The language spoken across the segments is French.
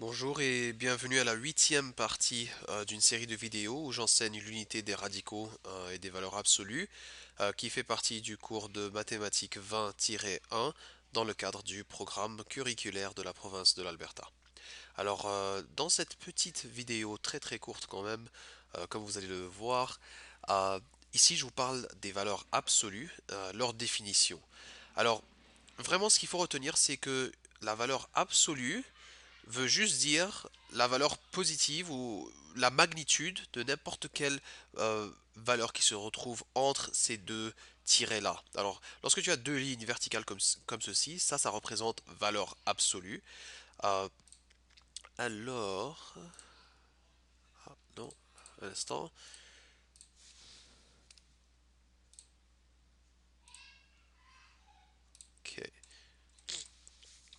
Bonjour et bienvenue à la huitième partie d'une série de vidéos où j'enseigne l'unité des radicaux et des valeurs absolues qui fait partie du cours de mathématiques 20-1 dans le cadre du programme curriculaire de la province de l'Alberta. Alors dans cette petite vidéo très très courte quand même, comme vous allez le voir, euh, ici je vous parle des valeurs absolues, leur définition. Alors vraiment ce qu'il faut retenir c'est que la valeur absolue veut juste dire la valeur positive ou la magnitude de n'importe quelle valeur qui se retrouve entre ces deux tirets-là. Alors, lorsque tu as deux lignes verticales comme ceci, ça représente valeur absolue. Euh, alors, non, un instant. Ok,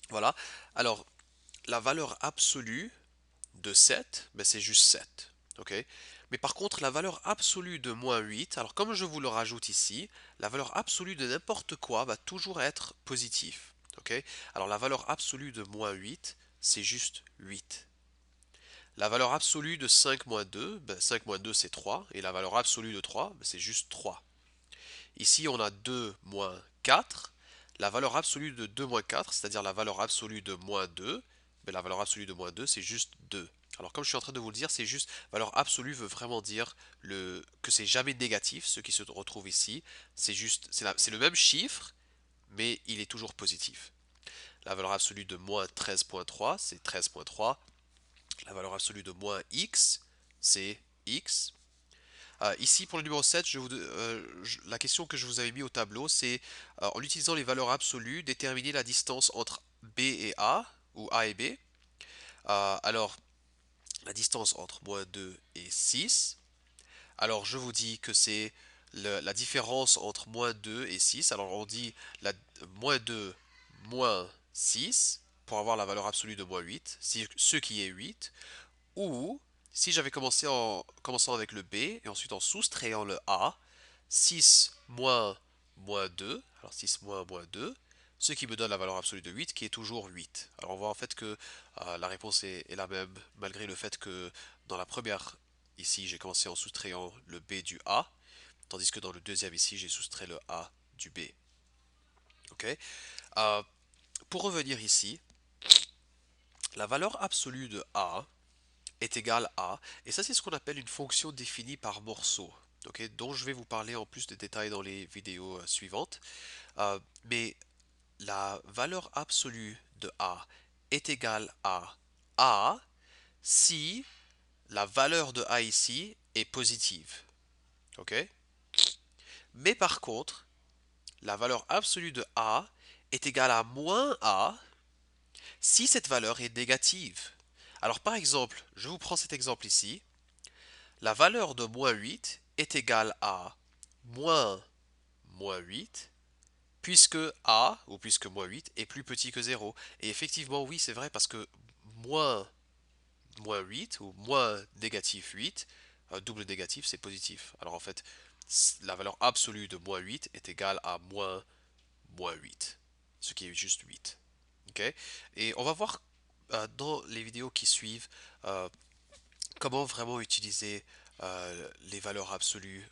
voilà. Alors, la valeur absolue de 7, ben c'est juste 7. Ok. Mais par contre, la valeur absolue de -8, alors comme je vous le rajoute ici, la valeur absolue de n'importe quoi va toujours être positif. Ok. Alors la valeur absolue de -8, c'est juste 8. La valeur absolue de 5 moins 2, ben 5 moins 2 c'est 3, et la valeur absolue de 3, ben c'est juste 3. Ici on a 2 moins 4, la valeur absolue de 2 moins 4, c'est-à-dire la valeur absolue de -2, ben la valeur absolue de -2 c'est juste 2. Alors comme je suis en train de vous le dire, c'est juste, valeur absolue veut vraiment dire que c'est jamais négatif, ce qui se retrouve ici, c'est juste, c'est le même chiffre, mais il est toujours positif. La valeur absolue de -13,3, c'est 13,3. La valeur absolue de -x, c'est x. Ici, pour le numéro 7, la question que je vous avais mis au tableau, c'est en utilisant les valeurs absolues, déterminer la distance entre B et A, ou A et B. Alors, la distance entre -2 et 6. Alors, je vous dis que c'est la différence entre -2 et 6. Alors, on dit -2 moins 6 pour avoir la valeur absolue de -8, ce qui est 8. Ou, si j'avais commencé en commençant avec le B et ensuite en soustrayant le A, 6 moins -2, alors 6 moins -2, ce qui me donne la valeur absolue de 8, qui est toujours 8. Alors on voit en fait que la réponse est la même, malgré le fait que dans la première, ici, j'ai commencé en soustrayant le B du A, tandis que dans le deuxième, ici, j'ai soustrait le A du B. Ok. Euh, pour revenir ici, la valeur absolue de A est égal à, et ça c'est ce qu'on appelle une fonction définie par morceau, ok, dont je vais vous parler en plus de détails dans les vidéos suivantes. Mais la valeur absolue de A est égale à A si la valeur de A ici est positive, ok. Mais par contre, la valeur absolue de A est égale à moins A si cette valeur est négative. Alors par exemple, je vous prends cet exemple ici. La valeur de -8 est égale à moins -8 puisque A, ou puisque -8, est plus petit que 0. Et effectivement, oui, c'est vrai parce que moins -8 ou moins -8, double négatif, c'est positif. Alors en fait, la valeur absolue de -8 est égale à -8, ce qui est juste 8. Ok. Et on va voir dans les vidéos qui suivent euh, comment vraiment utiliser les valeurs absolues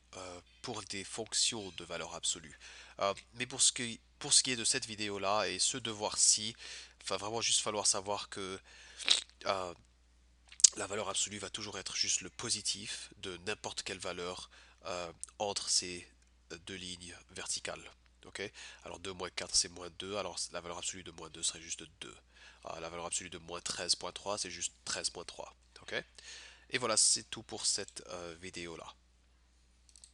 pour des fonctions de valeur absolue. Mais pour ce qui est de cette vidéo-là et ce devoir-ci, il va vraiment juste falloir savoir que euh, la valeur absolue va toujours être juste le positif de n'importe quelle valeur entre ces deux lignes verticales. Ok. Alors 2 moins 4 c'est -2, alors la valeur absolue de -2 serait juste 2. La valeur absolue de -13,3 c'est juste 13,3. Ok. Et voilà, c'est tout pour cette vidéo-là.